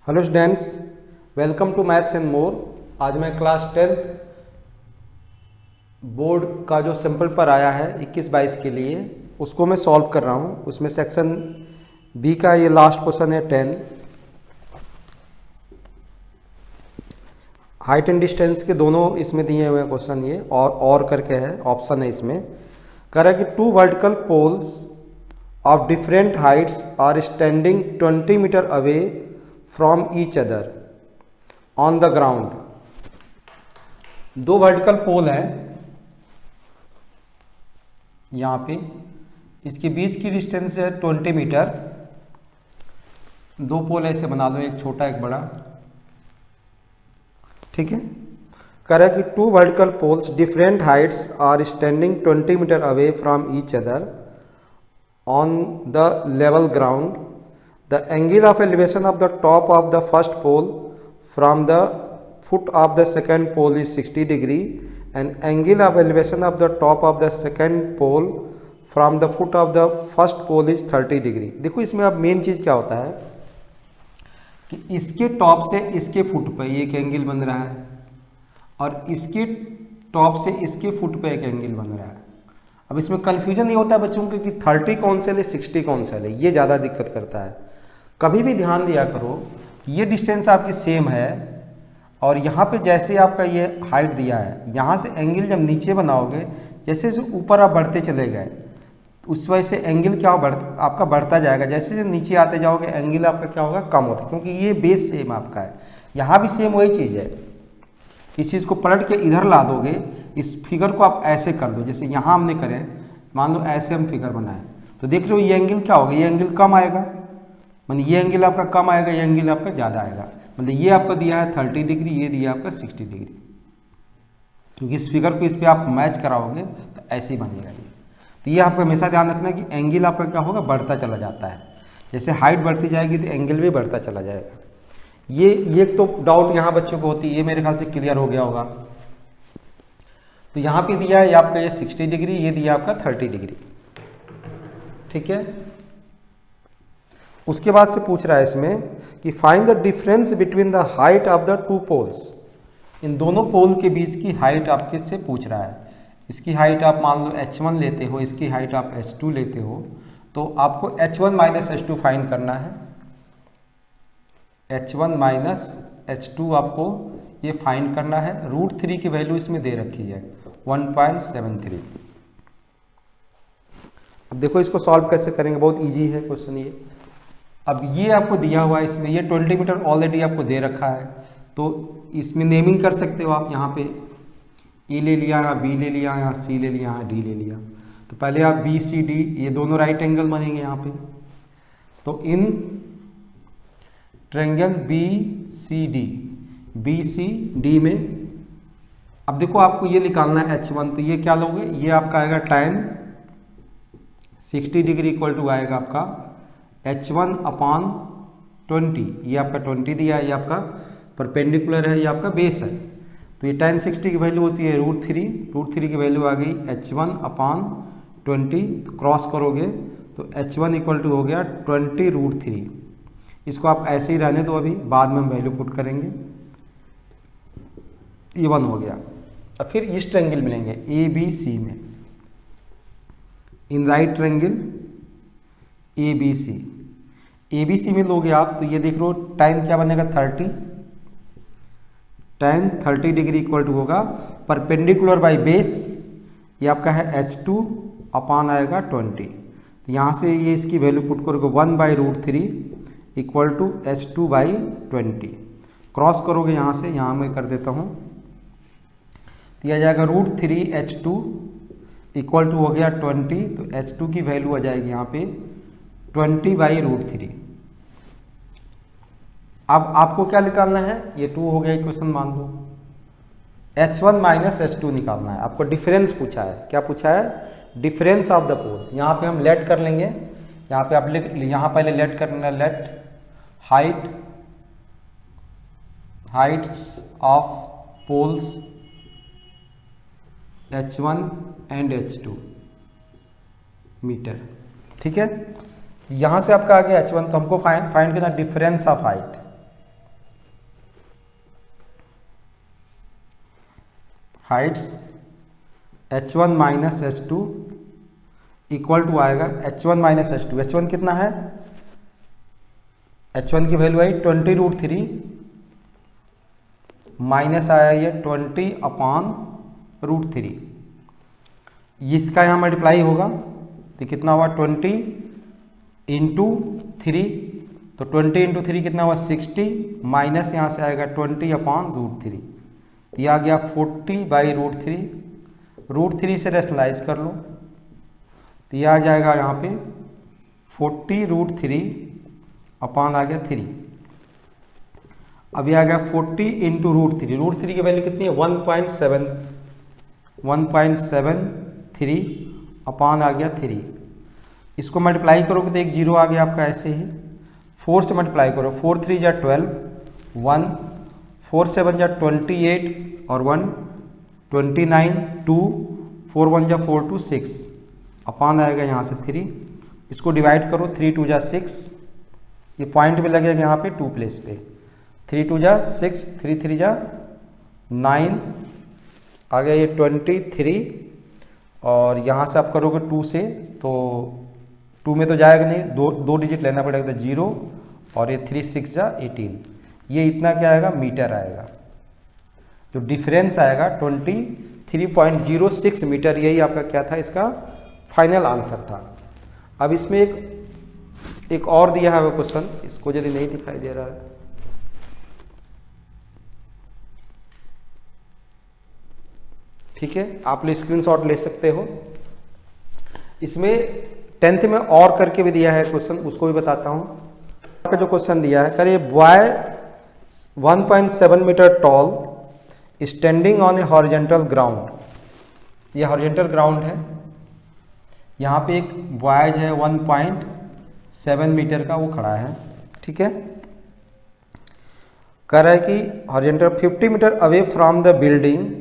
Hello students, welcome to maths and more. आज मैं class 10th board का जो सिंपल पर आया है 21-22 के लिए उसको मैं सॉल्व कर रहा हूँ। उसमें सेक्शन बी का ये लास्ट क्वेश्चन है 10। हाइट एंड डिस्टेंस के दोनों इसमें दिए हुए हैं क्वेश्चन, ये और करके है, ऑप्शन है इसमें। कह रहा है कि 2 vertical poles of different heights are standing 20 metre away from each other on the ground. 2 vertical pole है यहाँ पे, इसके बीच की डिस्टेंस है 20 मीटर। 2 पोल ऐसे बना लो, एक छोटा एक बड़ा, ठीक है। कह रहा है कि 2 vertical poles different heights are standing 20 metre away from each other on the level ground. The angle of elevation of the top of the first pole from the foot of the second pole is 60 degree and angle of elevation of the top of the second pole from the foot of the first pole is 30 degree। देखो इसमें अब main चीज़ क्या होता है कि इसके top से इसके फुट पे एक एंगल बन रहा है और इसके टॉप से इसके फुट पे एक एंगल बन रहा है। अब इसमें कन्फ्यूजन ये होता है बच्चों को कि 30 कौन सा ले 60 कौन सा ले, ये ज़्यादा दिक्कत करता है। कभी भी ध्यान दिया करो कि ये डिस्टेंस आपकी सेम है और यहाँ पे जैसे आपका ये हाइट दिया है, यहाँ से एंगल जब नीचे बनाओगे, जैसे जैसे ऊपर आप बढ़ते चले गए उस वजह से एंगल क्या आपका बढ़ता जाएगा। जैसे जैसे नीचे आते जाओगे एंगल आपका क्या होगा, कम होता है, क्योंकि ये बेस सेम आपका है। यहाँ भी सेम वही चीज़ है। इस चीज़ को पलट के इधर ला दोगे, इस फिगर को आप ऐसे कर दो, जैसे यहाँ हमने करें, मान लो ऐसे हम फिगर बनाएं तो देख रहे हो ये एंगल क्या होगा, ये एंगल कम आएगा, मतलब ये एंगल आपका कम आएगा, ये एंगल आपका ज़्यादा आएगा। मतलब ये आपको दिया है 30 डिग्री, ये दिया आपका 60 डिग्री, क्योंकि इस फिगर को इस पर आप मैच कराओगे तो ऐसे ही बनेगा ये। तो ये आपको हमेशा ध्यान रखना है कि एंगल आपका क्या होगा, बढ़ता चला जाता है। जैसे हाइट बढ़ती जाएगी तो एंगल भी बढ़ता चला जाएगा। ये तो डाउट यहाँ बच्चों को होती है, ये मेरे ख्याल से क्लियर हो गया होगा। तो यहाँ पे दिया है आपका ये 60 डिग्री, ये दिया आपका 30 डिग्री, ठीक है। उसके बाद से पूछ रहा है इसमें कि find the difference between the height of the 2 poles. इन दोनों पोल के बीच की हाइट आपके से पूछ रहा है। इसकी हाइट आप मान लो h1 लेते हो, इसकी हाइट आप h2 लेते हो, तो आपको h1 माइनस h2 फाइंड करना है। h1 माइनस h2 आपको ये फाइंड करना है। √3 की वैल्यू इसमें दे रखी है 1.73। अब देखो इसको सॉल्व कैसे करेंगे, बहुत इजी है क्वेश्चन ये। अब ये आपको दिया हुआ है, इसमें ये 20 मीटर ऑलरेडी आपको दे रखा है, तो इसमें नेमिंग कर सकते हो आप। यहाँ पे ए ले लिया, यहाँ बी ले लिया, यहाँ सी ले लिया, यहाँ डी ले लिया। तो पहले आप बी सी डी, ये दोनों राइट एंगल बनेंगे यहाँ पे। तो in triangle B C D, B C D में अब देखो आपको ये निकालना है h1, तो ये क्या लोगे, ये आपका आएगा tan 60 डिग्री इक्वल टू आएगा आपका h1 अपान 20। ये आपका 20 दिया है, ये आपका परपेंडिकुलर है, ये आपका बेस है। तो ये tan 60 की वैल्यू होती है √3 की वैल्यू आ गई h1 अपान 20। तो क्रॉस करोगे तो h1 इक्वल टू हो गया 20√3। इसको आप ऐसे ही रहने दो, अभी बाद में हम वैल्यू पुट करेंगे। ये 1 हो गया। अब फिर इस ट्रायंगल मिलेंगे ए बी सी में, in right triangle A B C में लोगे आप, तो ये देख लो tan क्या बनेगा 30, tan 30 डिग्री इक्वल टू होगा परपेंडिकुलर बाई बेस, ये आपका है h2 अपान आएगा 20। तो यहाँ से ये इसकी वैल्यू पुट करोगे 1/√3 equal to h2 by 20। Cross करोगे यहाँ से, यहाँ मैं कर देता हूँ, दिया जाएगा √3 h2 इक्वल टू हो गया 20। तो h2 की वैल्यू आ जाएगी यहाँ पे 20/√3। अब आपको क्या निकालना है, ये 2 हो गया इक्वेशन मान लो। h1 माइनस h2 निकालना है आपको। डिफरेंस पूछा है, क्या पूछा है, डिफरेंस ऑफ द पोल। यहाँ पे हम लेट कर लेंगे, यहाँ पे आप यहाँ पहले लेट करना, let heights of poles h1 and h2 metre, ठीक है। यहाँ से आपका आ गया h1, तो हमको फाइंड करना difference of height. Heights h1 minus h2 equal to आएगा h1 माइनस h2। h1 कितना है, h1 की वैल्यू आई 20√3 माइनस आया ये 20/√3। इसका यहाँ मल्टीप्लाई होगा तो कितना हुआ 20 इंटू 3, तो 20 इंटू 3 कितना हुआ 60, माइनस यहाँ से आएगा 20/√3, तो ये आ गया 40/√3। √3 से रेशनलाइज कर लो तो ये आ जाएगा यहाँ पे 40√3 अपॉन आ गया 3। अब ये आ गया 40 इंटू √3, √3 की वैल्यू कितनी है 1.73 अपॉन आ गया 3। इसको मल्टीप्लाई करोगे तो एक जीरो आ गया आपका ऐसे ही। 4 से मल्टीप्लाई करो, 4 3 जा 12, 1 4 7 जा 28 और 1 29, 2 4 1 जा 4 2 6 अपॉन आएगा यहाँ से 3। इसको डिवाइड करो, 3 2 जा 6, ये पॉइंट भी लगेगा यहाँ पे 2 प्लेस पे, 3 2 जा 6, 3 3 जा 9 आ गया ये 23, और यहाँ से आप करोगे 2 से तो 2 में तो जाएगा नहीं, दो डिजिट लेना पड़ेगा, तो 0 और ये 3 6 जा 18, ये इतना क्या आएगा मीटर आएगा। जो डिफरेंस आएगा 23.06 मीटर, यही आपका क्या था, इसका फाइनल आंसर था। अब इसमें एक और दिया है वो क्वेश्चन, इसको यदि नहीं दिखाई दे रहा है, ठीक है, आप लोग स्क्रीनशॉट ले सकते हो। इसमें 10th में और करके भी दिया है क्वेश्चन, उसको भी बताता हूँ। आपका जो क्वेश्चन दिया है, करिए boy 1.7 metre tall standing on a horizontal ground. ये हॉरिजॉन्टल ग्राउंड है, यहाँ पे एक बॉयज है 1.7 मीटर का, वो खड़ा है, ठीक है। कह रहा है कि horizontal 50 meter away from the building,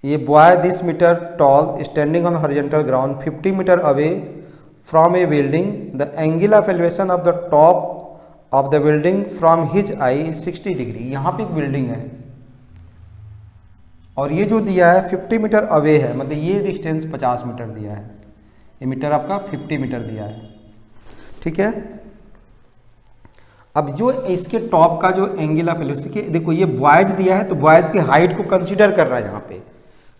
ये boy this meter tall standing on horizontal ground 50 meter away from a building, the angle of elevation of the top of the building from his eye 60 degree. यहाँ पे एक building है और ये जो दिया है 50 मीटर अवे है, मतलब ये डिस्टेंस 50 मीटर दिया है, ये मीटर आपका 50 मीटर दिया है, ठीक है। अब जो इसके टॉप का जो एंगल ऑफ एलिवेशन, देखो ये बॉयज दिया है तो बॉयज की हाइट को कंसीडर कर रहा है। यहाँ पे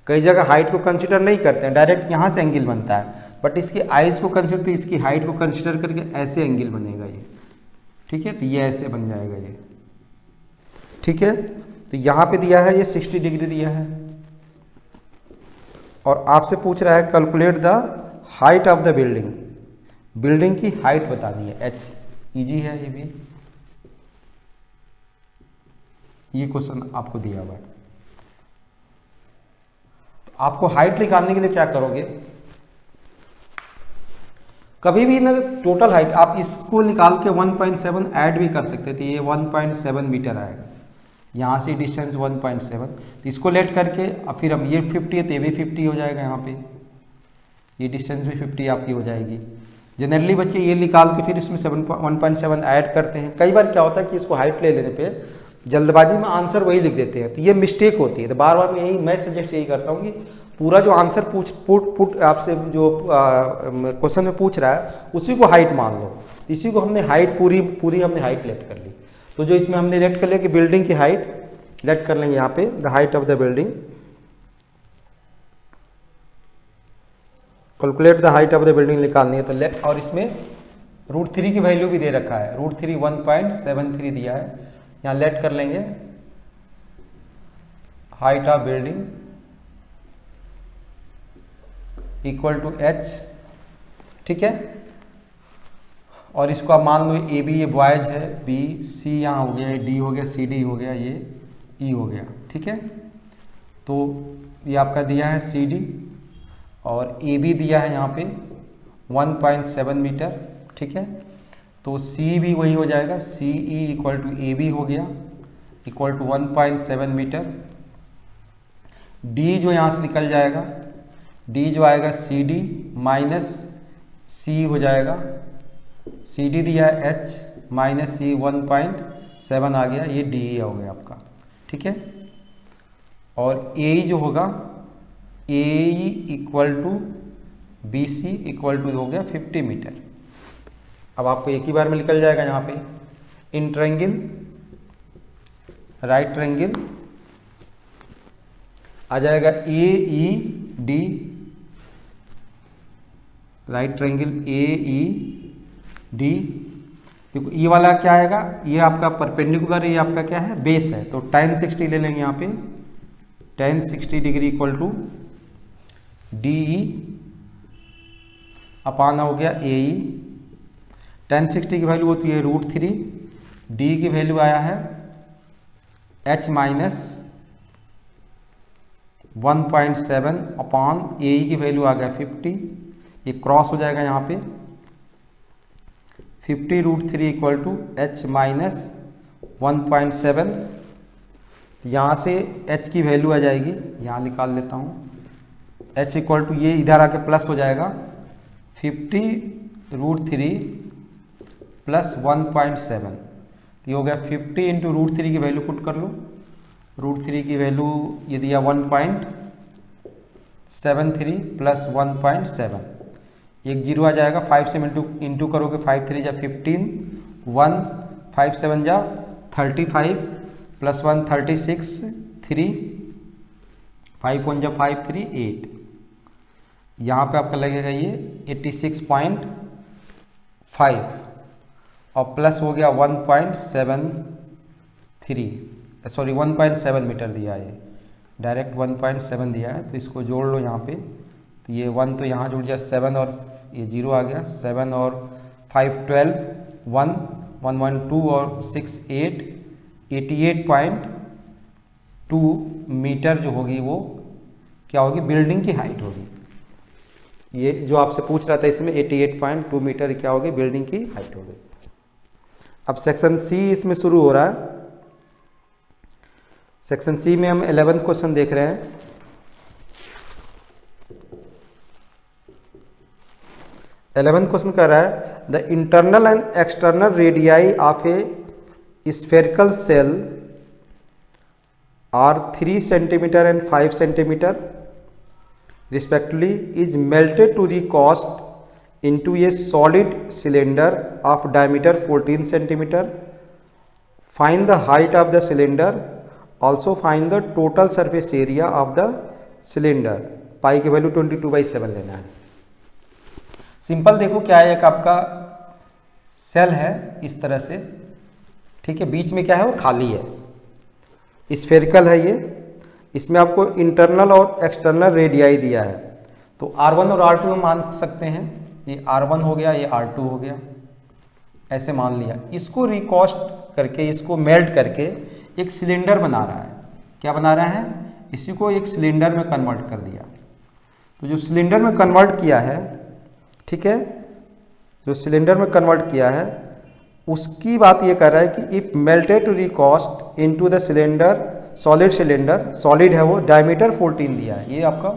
कई जगह हाइट को कंसीडर नहीं करते हैं, डायरेक्ट यहाँ से एंगल बनता है, बट इसकी आइज को कंसीडर, तो इसकी हाइट को कंसीडर करके ऐसे एंगल बनेगा ये, ठीक है, तो ये ऐसे बन जाएगा ये, ठीक है। तो यहाँ पे दिया है ये 60 डिग्री दिया है और आपसे पूछ रहा है calculate the height of the building, building की हाइट बतानी है, h इजी है ये भी, ये क्वेश्चन आपको दिया हुआ है। तो आपको हाइट निकालने के लिए क्या करोगे, कभी भी ना टोटल हाइट आप इसको निकाल के 1.7 ऐड भी कर सकते थे, ये 1.7 मीटर आएगा, यहाँ से डिस्टेंस 1.7, तो इसको लेट करके फिर हम ये 50 है तो ये भी 50 हो जाएगा, यहाँ पे ये डिस्टेंस भी 50 आपकी हो जाएगी। जनरली बच्चे ये निकाल के फिर इसमें 1.7 ऐड करते हैं। कई बार क्या होता है कि इसको हाइट ले लेने पे जल्दबाजी में आंसर वही लिख देते हैं, तो ये मिस्टेक होती है। तो बार बार मैं सजेस्ट यही करता हूँ कि पूरा जो आंसर पुट आपसे जो क्वेश्चन में पूछ रहा है उसी को हाइट मान लो, इसी को हमने हाइट पूरी हमने हाइट लेट कर ली। तो जो इसमें हमने लेट कर लिया कि बिल्डिंग की हाइट लेट कर लेंगे यहाँ पे, the height of the building, calculate the height of the building निकालनी है तो लेट, और इसमें √3 की वैल्यू भी दे रखा है, √3 1.73 दिया है, यहाँ लेट कर लेंगे height of building equal to h, ठीक है। और इसको आप मान लो ए बी ये बॉयज है, बी सी यहाँ हो गया, डी हो गया, सी डी हो गया, ये ई हो गया, ठीक है। तो ये आपका दिया है सी डी और ए बी दिया है यहाँ पे 1.7 मीटर, ठीक है। तो सी भी वही हो जाएगा, C E equal to A B हो गया इक्वल टू 1.7 मीटर। डी जो यहाँ से निकल जाएगा, डी जो आएगा सी डी माइनस सी हो जाएगा, सी डी दिया है एच माइनस सी 1.7 आ गया, ये डी हो गया आपका, ठीक है। और ए जो होगा A equal to B C equal to हो गया 50 मीटर। अब आपको एक ही बार में निकल जाएगा यहाँ पे। इन ट्रायंगल राइट ट्रायंगल आ जाएगा A E D, right triangle A E D. देखो ये वाला क्या आएगा, ये आपका परपेंडिकुलर, ये आपका क्या है बेस है, तो tan 60 ले लेंगे यहाँ पे। tan 60 degree equal to D E upon हो गया ए ई। tan 60 की वैल्यू होती है √3, डी की वैल्यू आया है h माइनस 1.7 अपान ए ई की वैल्यू आ गया 50। ये क्रॉस हो जाएगा यहाँ पे 50 √3 इक्वल टू h माइनस 1.7। यहाँ से h की वैल्यू आ जाएगी, यहाँ निकाल लेता हूँ, h इक्वल टू ये इधर आके प्लस हो जाएगा 50 √3 प्लस 1.7। ये हो गया 50 इंटू √3 की वैल्यू पुट कर लो। √3 की वैल्यू ये दिया 1.73 प्लस 1.7, एक जीरो आ जाएगा, 5 से इंटू करोगे 5 3 जा 15, 1 5 7 जा 35 प्लस 1 36, 3 5 1 जा 5 3 8। यहाँ पे आपका लगेगा ये 86.5 और प्लस हो गया 1.73, सॉरी 1.7 मीटर दिया है, डायरेक्ट 1.7 दिया है, तो इसको जोड़ लो यहाँ पे। तो ये 1 तो यहाँ जुड़ गया, 7 और ये 0 आ गया, 7 और 5 12, 1 1 1 2 और 6 8, 88.2 मीटर जो होगी वो क्या होगी, बिल्डिंग की हाइट होगी। ये जो आपसे पूछ रहा था इसमें 88.2 मीटर क्या होगी, बिल्डिंग की हाइट होगी। अब सेक्शन सी इसमें शुरू हो रहा है। सेक्शन सी में हम 11th क्वेश्चन देख रहे हैं। 11th क्वेश्चन कर रहा है the internal and external radii of a spherical shell are 3 centimetre and 5 centimetre respectively is melted to the cost into a solid cylinder of diameter 14 centimeter. Find the height of the cylinder. Also find the total surface area of the cylinder. पाई की value 22/7 लेना है। Simple देखो क्या है, एक आपका cell है इस तरह से, ठीक है, बीच में क्या है वो खाली है, स्फेरिकल है ये। इसमें आपको इंटरनल और एक्सटर्नल रेडियाई दिया है, तो R1 और R2 हम मान सकते हैं, ये R1 हो गया, ये R2 हो गया, ऐसे मान लिया। इसको रिकॉस्ट करके, इसको मेल्ट करके एक सिलेंडर बना रहा है। क्या बना रहा है, इसी को एक सिलेंडर में कन्वर्ट कर दिया। तो जो सिलेंडर में कन्वर्ट किया है, ठीक है, जो सिलेंडर में कन्वर्ट किया है उसकी बात ये कर रहा है कि if melted to recast into the cylinder, solid cylinder, solid है वो, डायमीटर 14 दिया है, ये आपका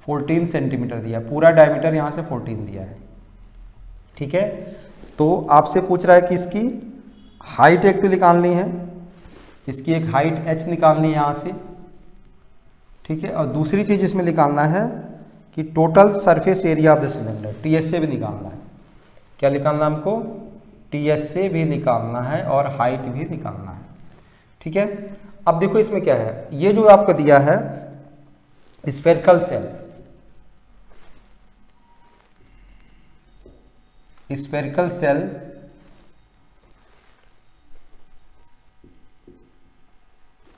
14 सेंटीमीटर दिया है, पूरा डायमीटर यहाँ से 14 दिया है, ठीक है। तो आपसे पूछ रहा है कि इसकी हाइट एक तो निकालनी है, इसकी एक हाइट h निकालनी है यहाँ से, ठीक है, और दूसरी चीज़ इसमें निकालना है कि total surface area of the cylinder, TS से भी निकालना है। क्या निकालना है हमको, TS से भी निकालना है और हाइट भी निकालना है, ठीक है। अब देखो इसमें क्या है, ये जो आपको दिया है स्फेरिकल सेल, स्फेरिकल सेल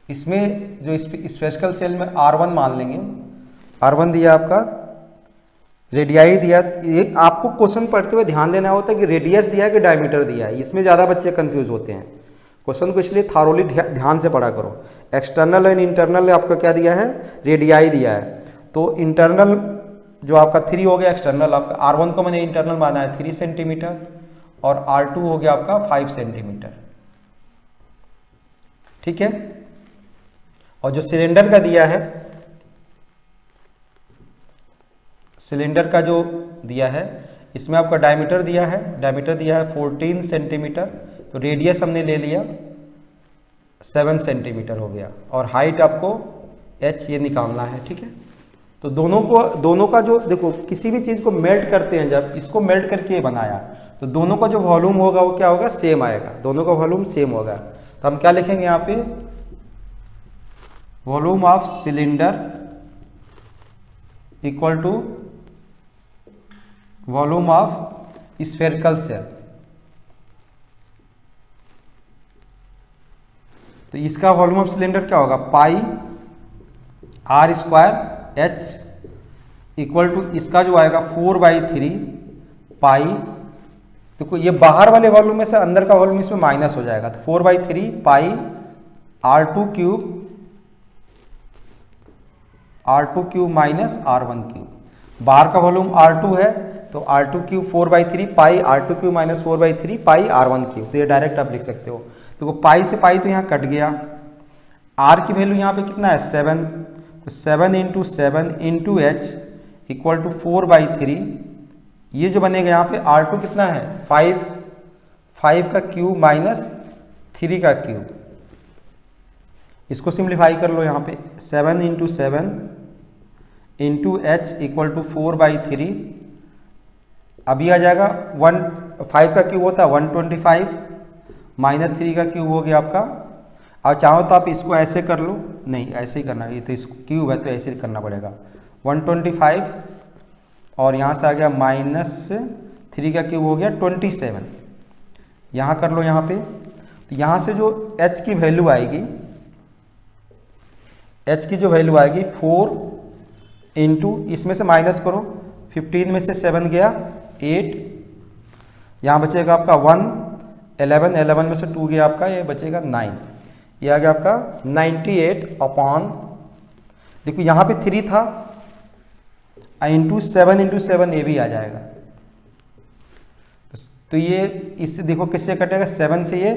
इसमें जो स्फेरिकल सेल में R1 मान लेंगे, R1 दिया आपका, रेडियाई दिया। ये आपको क्वेश्चन पढ़ते हुए ध्यान देना होता है कि रेडियस दिया है कि डायमीटर दिया है, इसमें ज़्यादा बच्चे कंफ्यूज होते हैं। क्वेश्चन को इसलिए थारोली ध्यान से पढ़ा करो। एक्सटर्नल एंड इंटरनल आपका क्या दिया है, रेडियाई दिया है। तो इंटरनल जो आपका 3 हो गया, एक्सटर्नल आपका R1 को मैंने इंटरनल माना है 3 सेंटीमीटर और R2 हो गया आपका 5 सेंटीमीटर, ठीक है। और जो सिलेंडर का दिया है, सिलेंडर का जो दिया है इसमें आपका डायमीटर दिया है, डायमीटर दिया है 14 सेंटीमीटर, तो रेडियस हमने ले लिया 7 सेंटीमीटर हो गया, और हाइट आपको H ये निकालना है, ठीक है। तो दोनों का जो देखो किसी भी चीज़ को मेल्ट करते हैं, जब इसको मेल्ट करके ये बनाया तो दोनों का जो वॉल्यूम होगा वो क्या होगा, सेम आएगा, दोनों का वॉल्यूम सेम होगा। तो हम क्या लिखेंगे यहाँ पे, volume of cylinder equal to volume of spherical shell. तो इसका वॉल्यूम ऑफ सिलेंडर क्या होगा, pi r square h equal to इसका जो आएगा 4/3 पाई, देखो ये बाहर वाले वॉल्यूम में से अंदर का वॉल्यूम इसमें माइनस हो जाएगा, तो 4/3 पाई R2 cube minus R1 cube. बाहर का वॉल्यूम R2 है तो R2 क्यूब 4/3 पाई R2 क्यूब माइनस 4/3 पाई R1 क्यूब। तो ये डायरेक्ट आप लिख सकते हो। देखो पाई से पाई तो यहाँ कट गया, R की वैल्यू यहाँ पे कितना है 7, तो 7 × 7 × H इक्वल टू 4/3। ये जो बनेगा यहाँ पे R2 कितना है 5 का क्यूब माइनस 3 का क्यूब। इसको सिंप्लीफाई कर लो, यहाँ पे 7 × 7 × H इक्वल टू 4/3। अभी आ जाएगा 5 का क्यूब होता है 125 माइनस 3 का क्यूब हो गया आपका। और चाहो तो आप इसको ऐसे कर लो, नहीं ऐसे ही करना, ये तो इसको क्यूब है तो ऐसे ही करना पड़ेगा। 125 और यहाँ से आ गया माइनस 3 का क्यूब हो गया 27। यहाँ कर लो यहाँ पे, तो यहाँ से जो H की वैल्यू आएगी, H की जो वैल्यू आएगी 4 इंटू इसमें से माइनस करो, 15 में से 7 गया 8, यहाँ बचेगा आपका 1, 11 में से 2 गया आपका, ये बचेगा 9, ये आ गया आपका 98 अपॉन, देखो यहाँ पे 3 था इंटू 7 ये भी आ जाएगा। तो ये इससे देखो किससे कटेगा, 7 से ये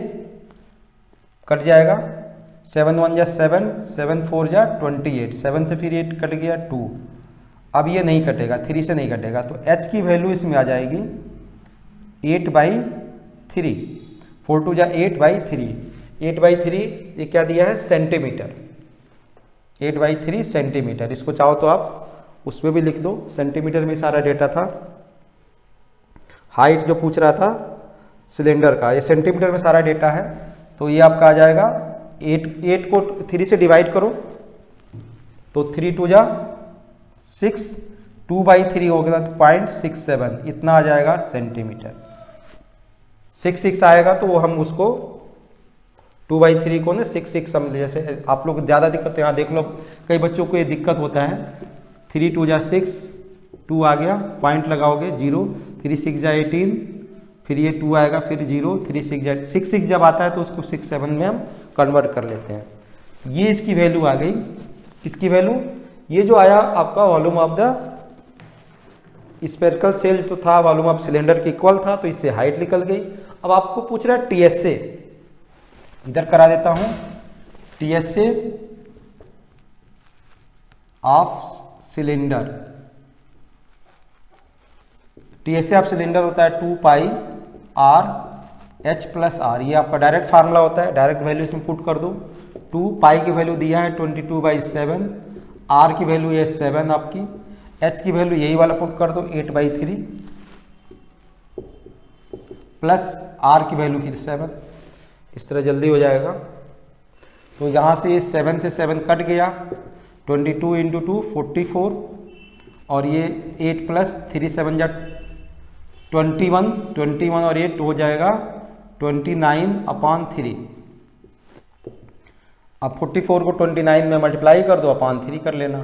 कट जाएगा, 7 1 जा 7, 7 4 जा 28, 7 से फिर 8 कट गया 2। अब ये नहीं कटेगा, 3 से नहीं कटेगा, तो H की वैल्यू इसमें आ जाएगी 8/3, 4 2 जा 8/3, 8/3 ये क्या दिया है सेंटीमीटर, 8/3 सेंटीमीटर। इसको चाहो तो आप उसमें भी लिख दो, सेंटीमीटर में सारा डेटा था। हाइट जो पूछ रहा था सिलेंडर का, ये सेंटीमीटर में सारा डेटा है। तो ये आपका आ जाएगा 8 को 3 से डिवाइड करो तो 3 2 जा 6, 2/3 हो गया तो 0.67, इतना आ जाएगा सेंटीमीटर। 6 आएगा तो वो हम उसको 2/3 को ना 6 समझ, जैसे आप लोग ज़्यादा दिक्कत है यहाँ देख लो, कई बच्चों को ये दिक्कत होता है। 3 2 जा 6, 2 आ गया, पॉइंट लगाओगे 0, 3 6 जा 18, फिर ये 2 आएगा, फिर 0, 3 6 जा 6 जब आता है तो उसको 6 7 में हम कन्वर्ट कर लेते हैं। ये इसकी वैल्यू आ गई, किसकी वैल्यू, ये जो आया आपका volume of the spherical shell तो था, वॉल्यूम ऑफ सिलेंडर के इक्वल था, तो इससे हाइट निकल गई। अब आपको पूछ रहा है TSA, इधर करा देता हूं, TSA of cylinder, TSA of cylinder होता है 2 पाई R H प्लस R, ये आपका डायरेक्ट फार्मूला होता है, डायरेक्ट वैल्यू इसमें पुट कर दो। 2 पाई की वैल्यू दिया है 22/7, R की वैल्यू ये 7 आपकी, H की वैल्यू यही वाला पुट कर दो 8/3 प्लस R की वैल्यू फिर 7, इस तरह जल्दी हो जाएगा। तो यहाँ से 7 से 7 कट गया, 22 × 2 44, और ये 8 प्लस 3 7 जा 21 और 8 हो जाएगा 29/3। अब 44 को 29 में मल्टीप्लाई कर दो, अपॉन 3 कर लेना।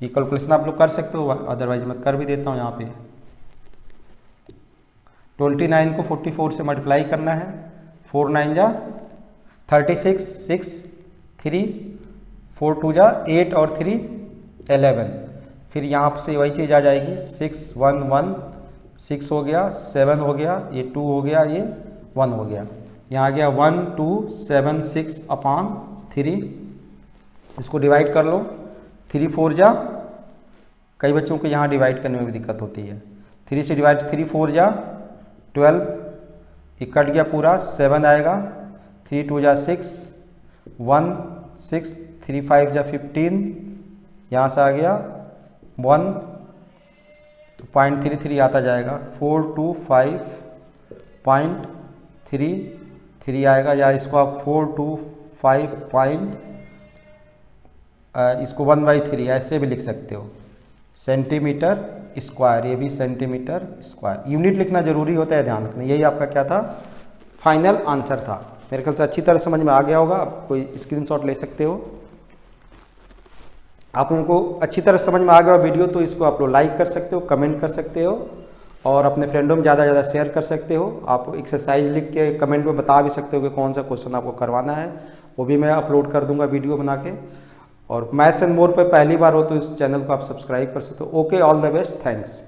ये कैलकुलेशन आप लोग कर सकते हो, अदरवाइज मैं कर भी देता हूँ। यहाँ पे 29 को 44 से मल्टीप्लाई करना है, 4 9 जा 36, 6 3, 4 2 जा 8 और 3 11, फिर यहाँ से वही चीज़ आ जाएगी 6 1 1, 6 हो गया, 7 हो गया, ये 2 हो गया, ये 1 हो गया, यहाँ आ गया 1 2 7 6/3। इसको डिवाइड कर लो, 3 4 जा, कई बच्चों को यहाँ डिवाइड करने में भी दिक्कत होती है, 3 से डिवाइड 3 4 जा 12, ये कट गया पूरा, 7 आएगा, 3 2 जा 6, 1 6 3 5 जा 15, यहाँ से आ गया 1 तो 0.33 आता जाएगा, 425.33 आएगा, या इसको आप 425 इसको 1/3 ऐसे भी लिख सकते हो, सेंटीमीटर स्क्वायर, ये भी सेंटीमीटर स्क्वायर। यूनिट लिखना जरूरी होता है, ध्यान रखना। यही आपका क्या था, फाइनल आंसर था। मेरे ख्याल से अच्छी तरह समझ में आ गया होगा, आप कोई स्क्रीनशॉट ले सकते हो। आप लोगों को अच्छी तरह समझ में आ गया वीडियो तो इसको आप लोग लाइक कर सकते हो, कमेंट कर सकते हो और अपने फ्रेंडों में ज़्यादा से ज़्यादा शेयर कर सकते हो। आप एक्सरसाइज लिख के कमेंट में बता भी सकते हो कि कौन सा क्वेश्चन आपको करवाना है, वो भी मैं अपलोड कर दूंगा वीडियो बना के। और मैथ्स एंड मोर पे पहली बार हो तो इस चैनल को आप सब्सक्राइब कर सकते हो। Okay, all the best, thanks.